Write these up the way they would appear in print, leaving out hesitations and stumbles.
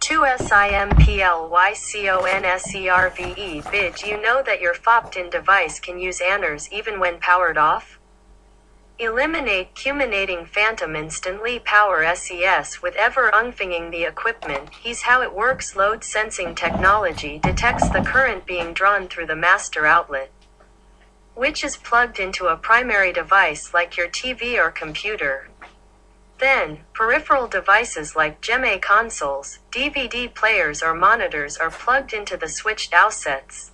2SIMPLYCONSERVE bid you know that your fopped-in device can use anners even when powered off? Eliminate culminating phantom instantly power SES with ever unfinging the equipment. Here's how it works. Load sensing technology detects the current being drawn through the master outlet, which is plugged into a primary device like your TV or computer. Then, peripheral devices like GEMA consoles, DVD players or monitors are plugged into the switched outlets,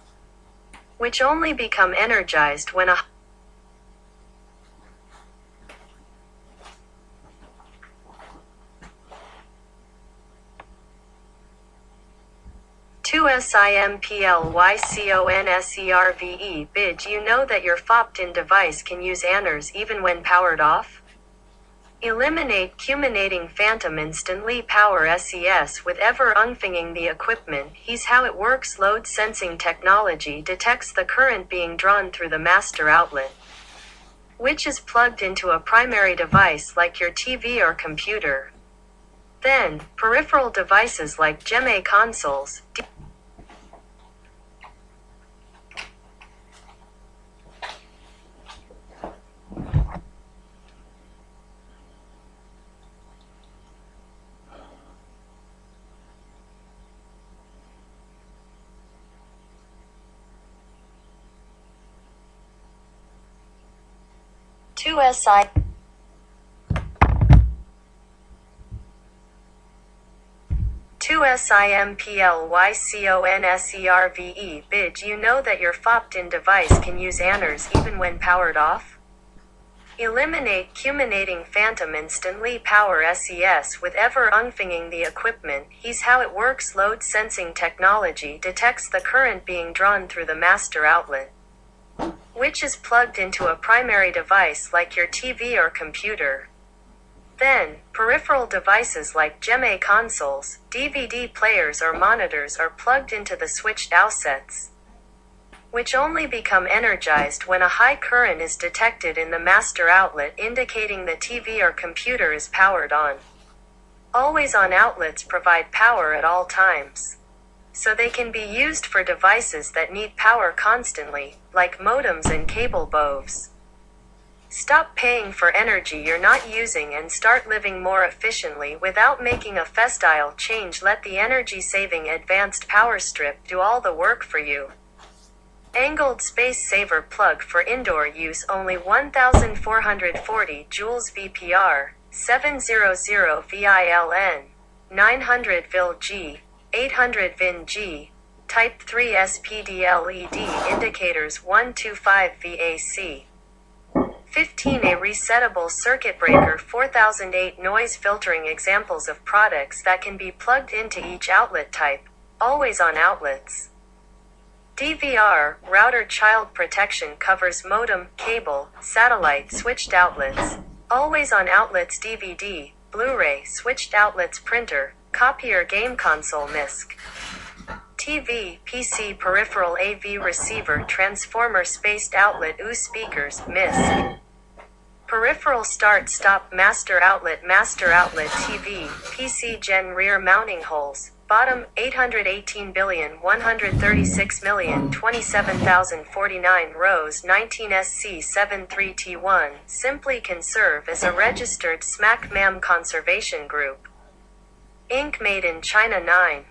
which only become energized when a 2SIMPLYCONSERVE bid you know that your fopped-in device can use anners even when powered off? Eliminate culminating phantom instantly power SES with ever unfinging the equipment. Here's how it works. Load sensing technology detects the current being drawn through the master outlet, which is plugged into a primary device like your TV or computer. Then, peripheral devices like GEMA consoles, 2SIMPLYCONSERVE bid you know that your fopped-in device can use anners even when powered off? Eliminate culminating phantom instantly power SES with ever unfinging the equipment. Here's how it works. Load sensing technology detects the current being drawn through the master outlet, which is plugged into a primary device like your TV or computer. Then, peripheral devices like GEMA consoles, DVD players or monitors are plugged into the switched outlets, which only become energized when a high current is detected in the master outlet, indicating the TV or computer is powered on. Always-on outlets provide power at all times, so they can be used for devices that need power constantly, like modems and cable bows. Stop paying for energy you're not using and start living more efficiently without making a facile change. Let the energy-saving advanced power strip do all the work for you. Angled space saver plug for indoor use, only 1440 joules VPR, 700 VILN, 900 VIL G, 800 VIN G, Type 3 SPD LED indicators 125 VAC. 15A resettable circuit breaker 4008 noise filtering. Examples of products that can be plugged into each outlet type. Always on outlets. DVR, router. Child protection covers modem, cable, satellite switched outlets. Always on outlets. DVD, Blu-ray switched outlets. Printer, copier. Game console. MISC. TV, PC peripheral. AV receiver. Transformer spaced outlet. U speakers. MISC. Peripheral. Start stop. Master outlet. TV, PC gen. Rear mounting holes. Bottom, 818,136,027,049 rows. 19 SC73T1. Simply Conserve is a registered SMAC MAM conservation group. Inc. Made in China. 9.